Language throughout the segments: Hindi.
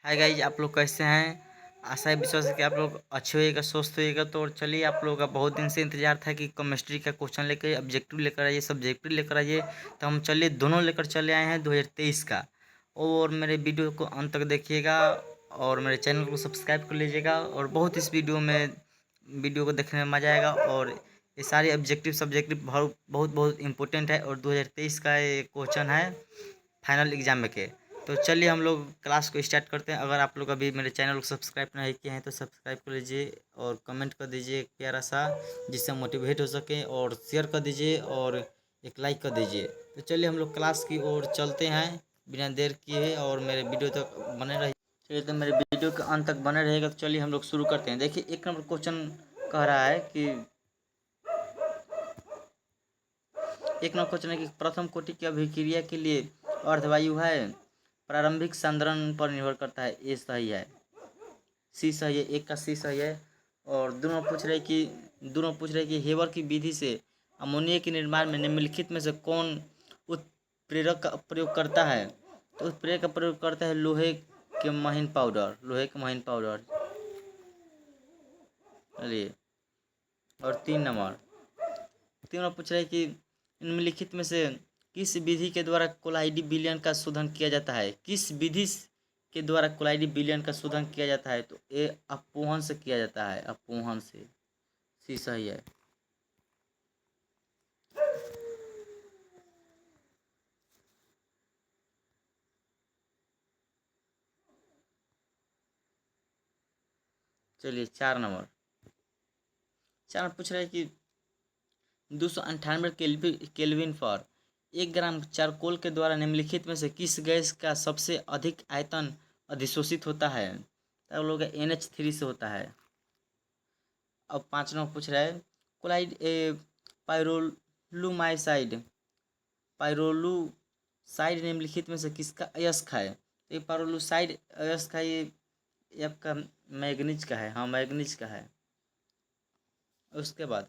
हाय गाइज, आप लोग कैसे हैं। आशा है विश्वास है कि आप लोग अच्छे होइएगा, स्वस्थ होइएगा। तो चलिए, आप लोगों का बहुत दिन से इंतजार था कि केमिस्ट्री का क्वेश्चन लेकर ऑब्जेक्टिव लेकर आइए, सब्जेक्टिव लेकर आइए। तो हम चलिए दोनों लेकर चले आए हैं 2023 का। और मेरे वीडियो को अंत तक देखिएगा और मेरे चैनल को सब्सक्राइब कर लीजिएगा। और बहुत इस वीडियो को देखने में मज़ा आएगा। और ये सारे ऑब्जेक्टिव सब्जेक्टिव बहुत बहुत बहुत इंपॉर्टेंट है और 2023 का ये क्वेश्चन है फाइनल एग्जाम के। तो चलिए हम लोग क्लास को स्टार्ट करते हैं। अगर आप लोग अभी मेरे चैनल को सब्सक्राइब नहीं किए हैं तो सब्सक्राइब कर लीजिए और कमेंट कर दीजिए प्यारा सा, जिससे मोटिवेट हो सके। और शेयर कर दीजिए और एक लाइक कर दीजिए। तो चलिए हम लोग क्लास की ओर चलते हैं बिना देर किए। और मेरे वीडियो तक बने रहिए। चलिए, तो मेरे वीडियो के अंत तक बने रहेगा। तो चलिए हम लोग शुरू करते हैं। देखिए, एक नंबर क्वेश्चन कह रहा है कि एक नंबर क्वेश्चन है कि प्रथम कोटि की अभिक्रिया के लिए अर्धवायु है, प्रारंभिक सांद्रण पर निर्भर करता है। ए सही है, सी सही है, एक का सी सही है। और दोनों पूछ रहे कि हेबर की विधि से अमोनिया के निर्माण में निम्नलिखित में से कौन उत्प्रेरक का प्रयोग करता है। तो उत्प्रेरक का प्रयोग करता है लोहे के महीन पाउडर। चलिए, और तीन नंबर पूछ रहे कि निम्नलिखित में से किस विधि के द्वारा कोलाइडी विलयन का शोधन किया जाता है। किस विधि के द्वारा कोलाइडी विलयन का शोधन किया जाता है। तो ये अपोहन से किया जाता है, अपोहन से। सी सही है। चलिए, 4 नंबर पूछ रहे कि 298 केल्विन पर 1 ग्राम चारकोल के द्वारा निम्नलिखित में से किस गैस का सबसे अधिक आयतन अधिशोषित होता है। तो हम लोग NH3 से होता है। अब 5 नंबर पूछ रहा है कोलाइड पायरोलुमाइसाइड पायरोलुसाइड निम्नलिखित में से किसका अयस्क है। तो ये पायरोलुसाइड अयस्क है, ये आपका मैग्नीज का है। हाँ, मैग्नीज का है। उसके बाद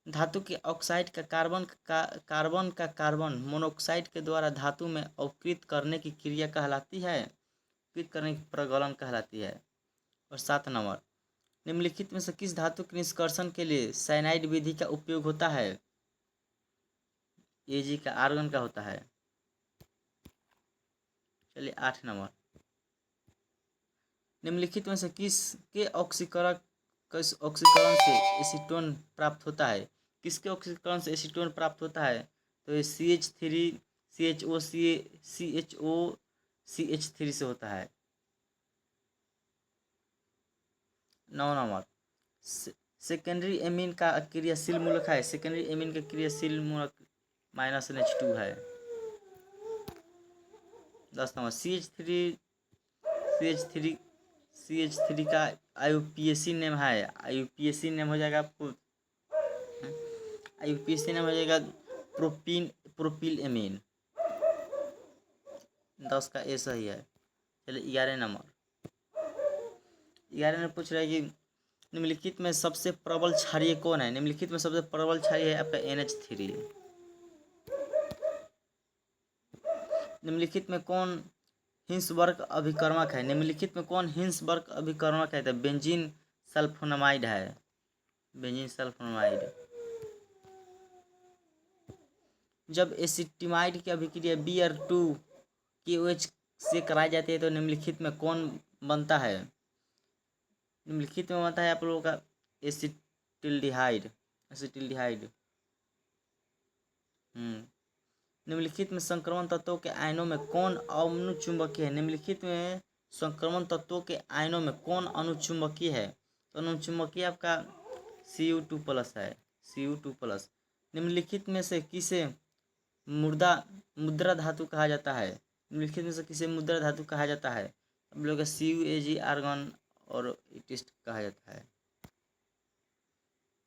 धातु के ऑक्साइड का कार्बन मोनोऑक्साइड के द्वारा धातु में अवकृत करने की क्रिया कहलाती है, अवकृत करने की प्रगलन कहलाती है। और 7 नंबर निम्नलिखित में से किस धातु के निष्कर्षण के लिए साइनाइड विधि का उपयोग होता है। Ag का आर्गन का होता है। चलिए, 8 नंबर निम्नलिखित में से किसके ऑक्सीकरण से एसीटोन प्राप्त होता है। किसके ऑक्सीकरण से एसीटोन प्राप्त होता है। तो ये CH3 से होता है। 9 नंबर सेकेंडरी एमीन का क्रियाशील मूलक है। सेकेंडरी एमीन का क्रियाशील मूलक -NH2 है। 10 नंबर CH3 का IUPAC नेम है। IUPAC नेम हो जाएगा आपको, IUPAC नेम हो जाएगा प्रोपिल एमीन। 10 का ए सही है। चलिए, 11 नंबर पूछ रहा है कि निम्नलिखित में सबसे प्रबल क्षारीय कौन है। निम्नलिखित में सबसे प्रबल क्षारीय है आपका NH3। निम्नलिखित में कौन हिंसबर्ग अभिकर्मक है। निम्नलिखित में कौन हिंसबर्ग अभिकर्मक है। तो बेंजीन सल्फोनामाइड है, बेंजीन सल्फोनामाइड। जब एसिटिमाइड की अभिक्रिया Br2KOH से कराई जाती है तो निम्नलिखित में कौन बनता है। निम्नलिखित में बनता है आप लोगों का एसिटिल्डिहाइड। निम्नलिखित में संक्रमण तत्वों के आयनों में कौन अनुचुंबकीय है। निम्नलिखित में संक्रमण तत्वों के आयनों में कौन अनुचुंबकीय है। तो अनुचुंबकीय आपका Cu2+ है, Cu2+। निम्नलिखित में से किसे मुद्रा धातु कहा जाता है। निम्नलिखित में से किसे मुद्रा धातु कहा जाता है। हम लोग CuAg आर्गन और ईटिस्ट कहा जाता है।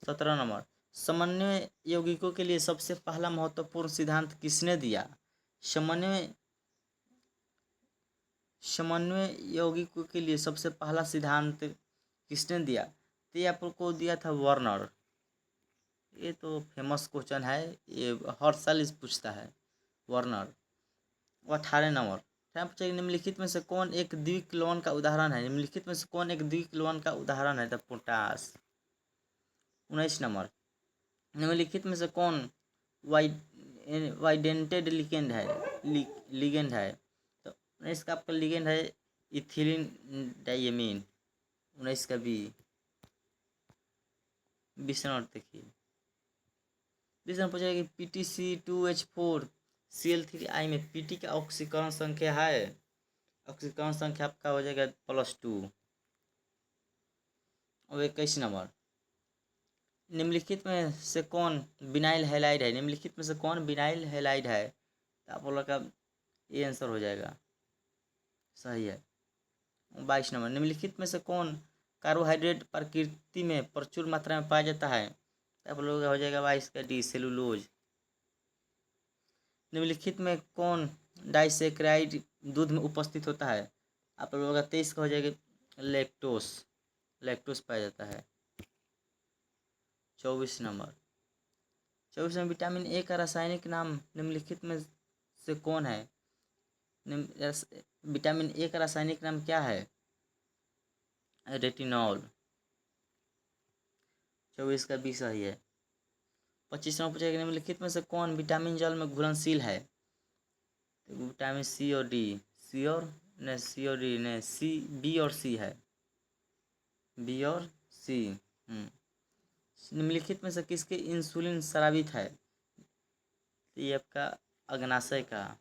17 नंबर समन्वय यौगिकों के लिए सबसे पहला महत्वपूर्ण सिद्धांत किसने दिया। समन्वय यौगिकों के लिए सबसे पहला सिद्धांत किसने दिया। तो ये आपको दिया था वर्नर। ये तो फेमस क्वेश्चन है, ये हर साल इस पूछता है, वर्नर। 18 नंबर टाइम पूछा कि निम्नलिखित में से कौन एक द्विक लवण का उदाहरण है। निम्नलिखित में से कौन एक द्विक लवण का उदाहरण है। The potash. 19 नंबर, निम्नलिखित में से कौन वाइडेंटेड लिगेंड है। लिगेंड है। तो 19 का आपका लिगेंड है इथिलीन डाइमीन। 19 का बी। 20 नंबर देखिए, 20 नंबर पूछा कि PtC2H4 Cl3I में Pt का ऑक्सीकरण संख्या है। ऑक्सीकरण संख्या आपका हो जाएगा +2। और 21 नंबर, निम्नलिखित में से कौन बिनाइल हैलाइड है। निम्नलिखित में से कौन बिनाइल हैलाइड है। तो आप लोग का ये आंसर हो जाएगा, सही है। 22 नंबर, निम्नलिखित में से कौन कार्बोहाइड्रेट प्रकृति में प्रचुर मात्रा में पाया जाता है। तो आप लोगों का हो जाएगा 22 का डी, सेलुलोज। निम्नलिखित में कौन डाइसेक्राइड दूध में उपस्थित होता है। आप लोगों का 23 का हो जाएगा लैक्टोस। लैक्टोस पाया जाता है। 24 नंबर, 24 में विटामिन ए का रासायनिक नाम निम्नलिखित में से कौन है। विटामिन ए का रासायनिक नाम क्या है। रेटिनॉल। 24 का बी सही है। 25 नंबर पूछेगा निम्नलिखित में से कौन विटामिन जल में घुलनशील है। तो विटामिन सी और डी। सी और डी ने सी, बी और सी है। बी और सी। निम्नलिखित में से किसके इंसुलिन स्रावित है। तो ये आपका अग्नाशय का।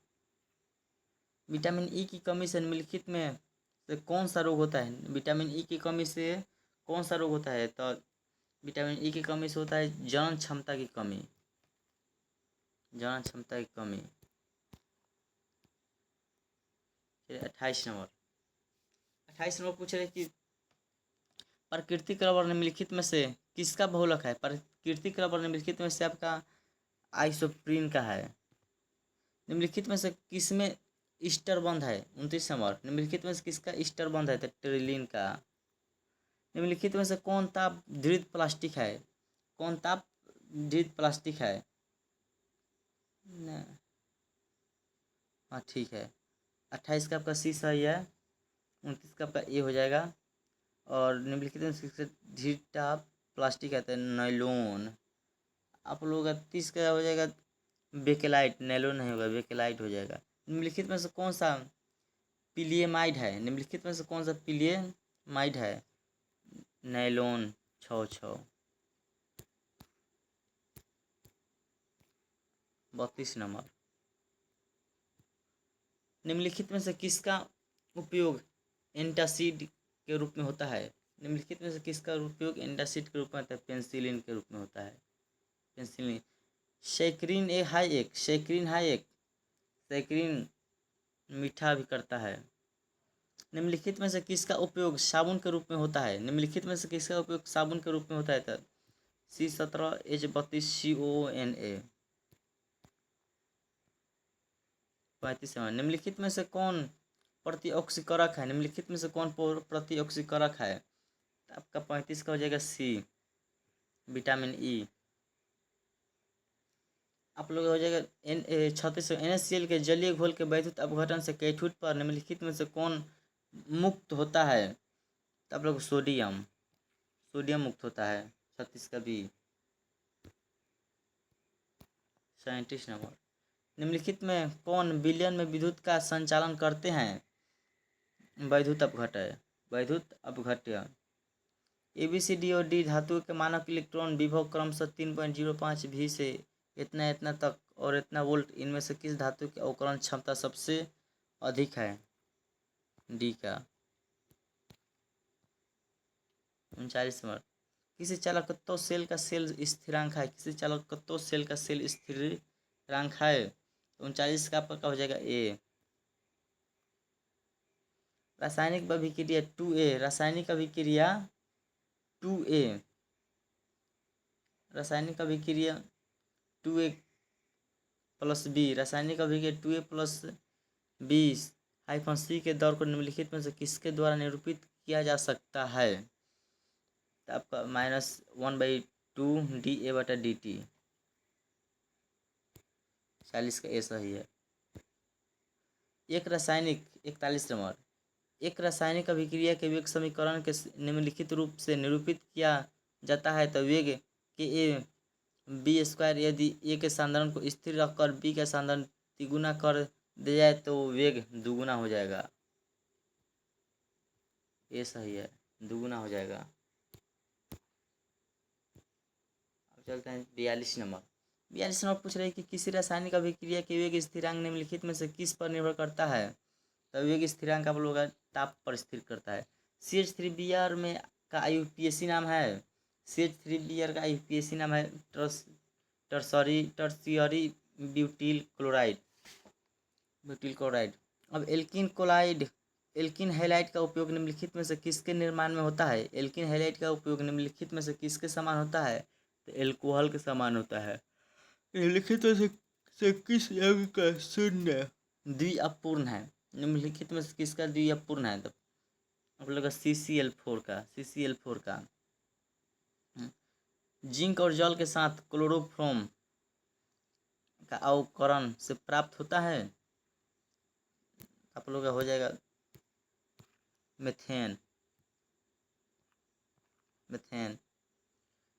विटामिन ई की कमी से निम्नलिखित में से कौन सा रोग होता है। विटामिन ई की कमी से कौन सा रोग होता है। तो विटामिन ई की कमी से होता है जनन क्षमता की कमी। जनन क्षमता की कमी। 28 नंबर, 28 नंबर पूछ रहे कि प्राकृतिक रबर निम्नलिखित में से किसका बहुलक है। प्राकृतिक रबर निम्नलिखित में से आपका आइसोप्रीन का है। निम्नलिखित में से किसमें ईस्टर बंध है। 29 नंबर, निम्नलिखित में से किसका ईस्टर बंध है। तो टेरिलिन का। निम्नलिखित में से कौन ताप ध्रुवित प्लास्टिक है। कौन ताप ध्रुवित प्लास्टिक है। हाँ ठीक है। 28 का आपका सी सही है। 29 का आपका ए हो जाएगा। और निम्नलिखित में से ध्रुवित ताप प्लास्टिक है तो नायलॉन। आप लोगों का 30 का हो जाएगा बेकेलाइट। नायलॉन नहीं होगा, बेकेलाइट हो जाएगा। निम्नलिखित में से कौन सा पिलियमाइड है। निम्नलिखित में से कौन सा पिलियमाइड है। नायलॉन। 6 32 नंबर, निम्नलिखित में से किसका उपयोग एंटासिड के रूप में होता है। निम्नलिखित में से किसका उपयोग एंटासिड के रूप में होता है। पेंसिलिन के रूप में होता है। पेंसिलिन। सैकरीन ए हाई एक। सैकरीन हाई एक। सैकरीन मीठा भी करता है। निम्नलिखित में से किसका उपयोग साबुन के रूप में होता है। निम्नलिखित में से किसका उपयोग साबुन के रूप में होता है। तो C17H32CONA। 35 नंबर, निम्नलिखित में से कौन प्रतिऑक्सीकारक है। निम्नलिखित में से कौन प्रतिऑक्सीकारक है। तो आपका 35 का हो जाएगा सी, विटामिन ई। आप लोग हो जाएगा 36 NaCl के जलीय घोल के वैद्युत अपघटन से कैथोड पर निम्नलिखित में से कौन मुक्त होता है। तो आप लोग सोडियम। सोडियम मुक्त होता है। 36 का बी। 37 नंबर, निम्नलिखित में कौन विलयन में विद्युत का संचालन करते हैं। वैद्युत अपघट्य। वैद्युत अपघट्य। ABCD और डी धातु के मानक इलेक्ट्रॉन विभव क्रमशः 3.05 V से इतना इतना तक और इतना वोल्ट, इनमें से किस धातु की अवकरण क्षमता सबसे अधिक है। डी का। 39 नंबर, किसी चालकत्व सेल का सेल स्थिरांक है। किसी चालकत्व सेल का सेल स्थिरांक है। 39 का आपका हो जाएगा ए। रासायनिक अभिक्रिया 2A। रासायनिक अभिक्रिया 2A। रासायनिक अभिक्रिया 2A + B। रासायनिक अभिक्रिया 2A + B -C के दौर को निम्नलिखित में से किसके द्वारा निरूपित किया जा सकता है। तो आपका -1/2 dA/dt। 40 का ए सही है। एक रासायनिक 41 नंबर, एक रासायनिक अभिक्रिया के वेग समीकरण के निम्नलिखित रूप से निरूपित किया जाता है तो वेग के ए बी स्क्वायर, यदि ए के सांद्रण को स्थिर रखकर बी का सांद्रण तिगुना कर दिया जाए तो वेग दुगुना हो जाएगा। ये सही है, दुगुना हो जाएगा। अब चलते हैं 42 नंबर। 42 नंबर पूछ रहे हैं कि किसी रासायनिक अभिक्रिया के वेग स्थिरांक निम्नलिखित में से किस पर निर्भर करता है। तो वेग स्थिरांक आप लोगों का ताप पर स्थिर करता है। CH3Br में का IUPAC नाम है, CH3Br का IUPAC नाम है tertiary butyl chloride, butyl chloride. अब एल्किन हैलाइड का उपयोग निम्नलिखित में से किसके निर्माण में होता है। एल्किन हैलाइड का उपयोग निम्नलिखित में से किसके समान होता है। तो एल्कोहल के समान होता है। निम्नलिखित में से किस यौगिक का शून्य द्विअपूर्ण है। निम्नलिखित में से किसका द्विअपूर्ण है। तो आप लोग का CCl4 का जिंक और जल के साथ क्लोरोफॉर्म का अवकरण से प्राप्त होता है। आप लोग का हो जाएगा मेथेन।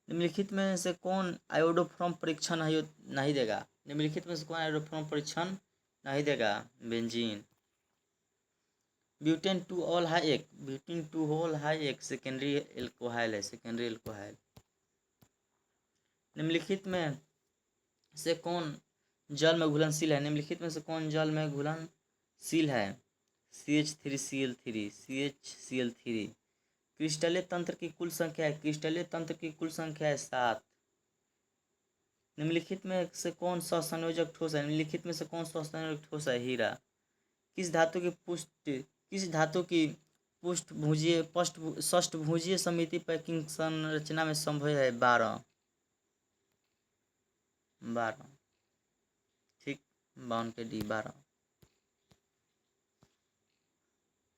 निम्नलिखित में से कौन आयोडोफॉर्म परीक्षण नहीं देगा। निम्नलिखित में से कौन आयोडोफॉर्म परीक्षण नहीं देगा। बेंजीन। ब्यूटेन टू होल हाई एक सेकेंडरी एल्कोहाइल है, सेकेंडरी एल्कोहाइल। निम्नलिखित में से कौन जल में घुलनशील है। निम्नलिखित में से कौन जल में घुलनशील है। CH3Cl3। क्रिस्टलीय तंत्र की कुल संख्या है 7। निम्नलिखित में से कौन सहसंयोजक ठोस है। निम्नलिखित में से कौन सहसंयोजक ठोस है। हीरा। किस धातु की षष्ठभुजीय समिति पैकिंग संरचना में संभव है। 12। ठीक, 52 के डी 12।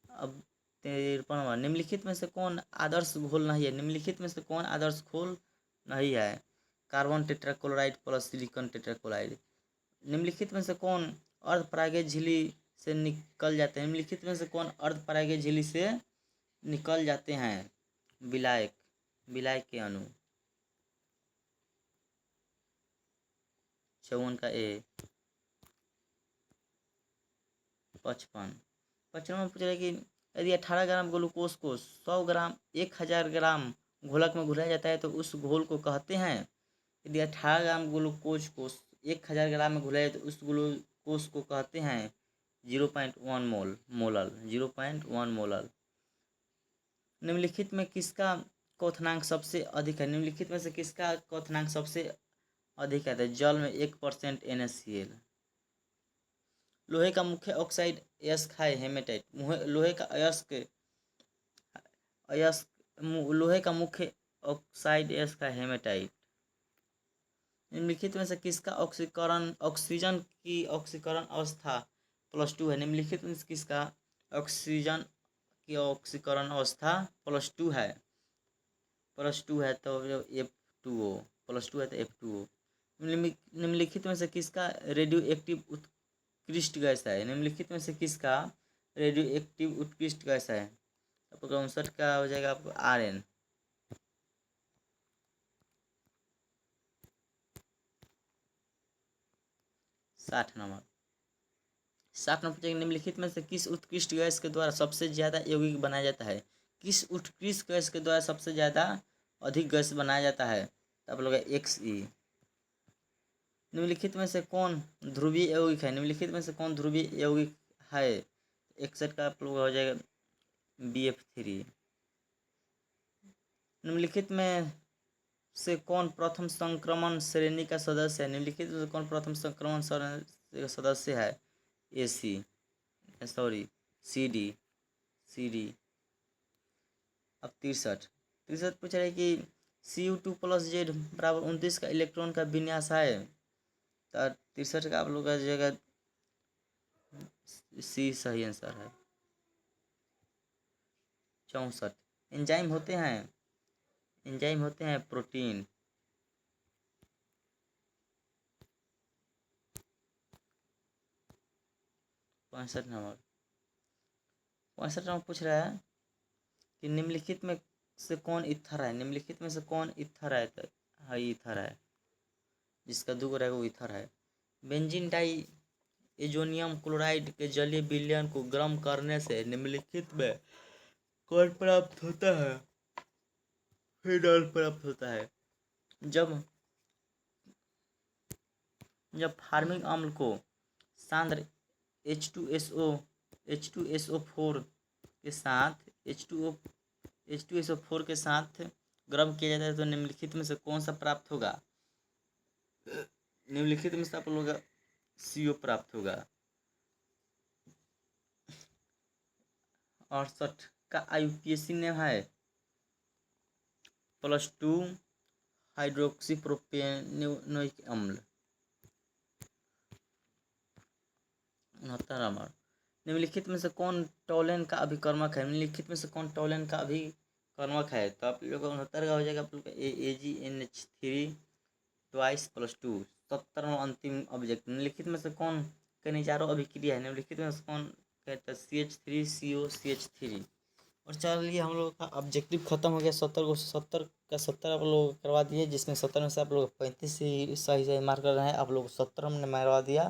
अब 53। निम्नलिखित में से कौन आदर्श घोल नहीं है। निम्नलिखित में से कौन आदर्श घोल नहीं है। Carbon tetrachloride plus silicon tetrachloride. निम्नलिखित में से कौन अर्धपरागीय झिल्ली से निकल जाते हैं। निम्नलिखित में से कौन अर्धपरागीय झिल्ली से निकल जाते हैं। विलायक के अणु। 54 का ए। 55 में पूछ रहा है कि यदि 18 ग्राम ग्लूकोज को 100 ग्राम 1000 ग्राम घोलक में घुलाया जाता है तो उस घोल को कहते हैं। यदि 18 ग्राम ग्लूकोज को 1000 ग्राम में घुलाया तो उस ग्लूकोज को कहते हैं 0.1 मोलल। निम्नलिखित में किसका क्वथनांक सबसे अधिक है। निम्नलिखित में से किसका क्वथनांक सबसे अधिक है। तो जल में 1% NaCl। लोहे का मुख्य ऑक्साइड अयस्क है हेमेटाइट। लोहे का मुख्य ऑक्साइड अयस्क है हेमेटाइट। निम्नलिखित में से किसका ऑक्सीजन की ऑक्सीकरण अवस्था +2 है। निम्नलिखित में से किसका ऑक्सीजन की ऑक्सीकरण अवस्था +2 है। तो F2O +2 है तो F2O। निम्नलिखित में से किसका रेडियो एक्टिव उत्कृष्ट गैस है। निम्नलिखित में से किसका रेडियो एक्टिव उत्कृष्ट गैस है। आपको 59 का हो जाएगा आपको Rn। 60 नंबर पूछेंगे निम्नलिखित में से किस उत्कृष्ट गैस के द्वारा सबसे ज्यादा यौगिक बनाया जाता है। किस उत्कृष्ट गैस के द्वारा सबसे ज्यादा अधिक गैस बनाया जाता है। तो आप लोग Xe। निम्नलिखित में से कौन ध्रुवीय यौगिक है। निम्नलिखित में से कौन ध्रुवीय यौगिक है। 61 का आप लोग हो जाएगा BF3। निम्नलिखित में से कौन प्रथम संक्रमण श्रेणी का सदस्य है। निम्नलिखित में से कौन प्रथम संक्रमण श्रेणी का सदस्य है। CD। अब 63 पूछ रहे कि Cu2+Z बराबर 29 का इलेक्ट्रॉन का विन्यास है। तो 63 का आप लोग का जगह C सही आंसर है। 64 एंजाइम होते हैं प्रोटीन। 65 नंबर 65 नंबर पूछ रहा है कि निम्नलिखित में से कौन इथर है। निम्नलिखित में से कौन इथर है? तो हाँ, इथर है। जिसका दूर रहेगा वो इथर है। बेंजीन डाई एजोनियम क्लोराइड के जलीय विलयन को गर्म करने से निम्नलिखित में कौन प्राप्त होता है? फिनॉल प्राप्त होता है। जब जब फार्मिक अम्ल को सांद्र H2SO4 के साथ H2SO4 के साथ गर्म किया जाता है तो निम्नलिखित में से कौन सा प्राप्त होगा? निम्नलिखित में से आप लोगों का CO प्राप्त होगा। 68 का IUPAC नेम है +2 हाइड्रोक्सीप्रोपेनोइक अम्ल। 69 नंबर निम्नलिखित में से कौन टोलेन का अभिकर्मक है? निम्नलिखित में से कौन टोलेन का अभिकर्मक है? तो आप लोग का 69 का हो जाएगा आप लोग का AgNH3 ट्वाइस +2। 70 अंतिम ऑब्जेक्ट निम्नलिखित में से कौन खनिजारो अभिक्रिया है? निम्नलिखित में से कौन कहता है CH3COCH3। और चलिए हम लोग का ऑब्जेक्टिव खत्म हो गया। 70 का 70 आप लोग करवा दिए, जिसमें 70 में से आप लोग 35 ही सही मार्क कर रहे हैं। आप लोग 70 हमने मरवा दिया।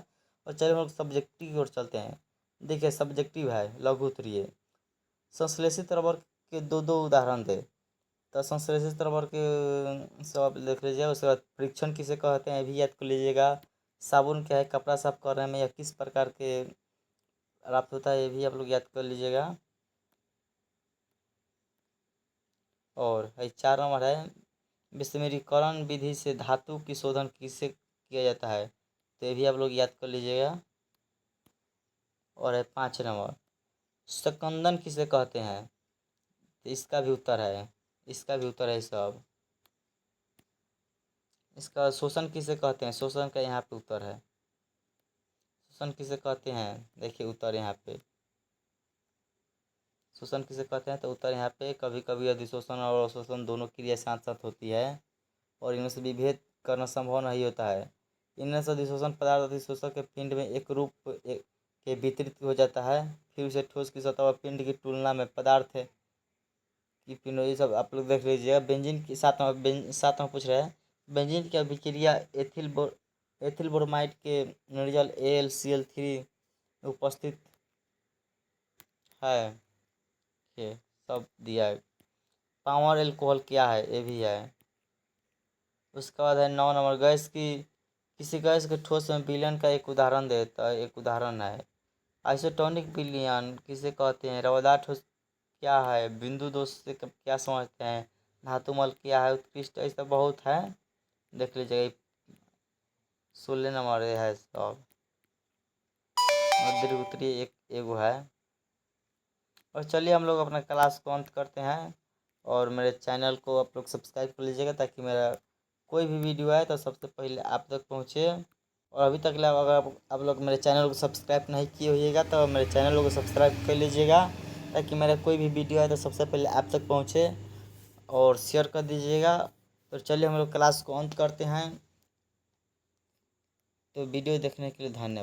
और चलिए हम लोग सब्जेक्टिव की ओर चलते हैं। देखिए सब्जेक्टिव है लघु उत्तरीय। संश्लेषित रबर के दो उदाहरण दे। तो संश्लेषित रबर के सब आप देख लीजिए। उसके बाद परीक्षण किसे कहते हैं भी याद कर लीजिएगा। साबुन क्या है? कपड़ा साफ करने में या किस प्रकार के प्राप्त होता है ये भी आप लोग याद कर लीजिएगा। और 4 नंबर है विस्मरीकरण विधि से धातु की शोधन किसे किया जाता है? तो ये भी आप लोग याद कर लीजिएगा। और है 5 नंबर स्कंदन किसे कहते हैं? तो इसका भी उत्तर है सब। इसका शोषण किसे कहते हैं? शोषण का यहाँ पे उत्तर है। शोषण किसे कहते हैं? देखिए उत्तर यहाँ पे। शोषण किसे कहते हैं? तो उत्तर यहाँ पे कभी कभी अधिशोषण और अवशोषण दोनों क्रिया साथ साथ होती है और इनमें से विभेद करना संभव नहीं होता है। इनमें से अधिशोषण पदार्थ अधिशोषण के पिंड में एक रूप के वितरित हो जाता है, फिर उसे ठोस की सतह और पिंड की तुलना में पदार्थ की पिंड, ये सब आप लोग देख लीजिएगा। बेंजीन की 7 में पूछ रहे हैं बेंजीन की अभिक्रिया एथिल ब्रोमाइड के निर्जल AlCl3 उपस्थित है। ये सब दिया है। पावर एल्कोहल क्या है? ये भी है। उसके बाद है 9 नंबर किसी गैस के ठोस में विलयन का एक उदाहरण देता है। एक उदाहरण है आइसोटोनिक विलयन किसे कहते हैं? रवादार ठोस क्या है? बिंदु दोष से क्या समझते हैं? धातुमल क्या है? उत्कृष्ट, ऐसा बहुत है, देख लीजिएगा। 16 नंबर है सब। और दीर्घ उत्तरीय एक एगो है। और चलिए हम लोग अपना क्लास को अंत करते हैं। और मेरे चैनल को आप लोग सब्सक्राइब कर लीजिएगा ताकि मेरा कोई भी वीडियो आए तो सबसे पहले आप तक पहुँचे। और अभी तक अगर आप लोग मेरे चैनल को सब्सक्राइब नहीं किए होइएगा तो मेरे चैनल को सब्सक्राइब कर लीजिएगा ताकि मेरा कोई भी वीडियो आए तो सबसे पहले आप तक पहुँचे। और शेयर कर दीजिएगा। तो चलिए हम लोग क्लास को अंत करते हैं। तो वीडियो देखने के लिए धन्यवाद।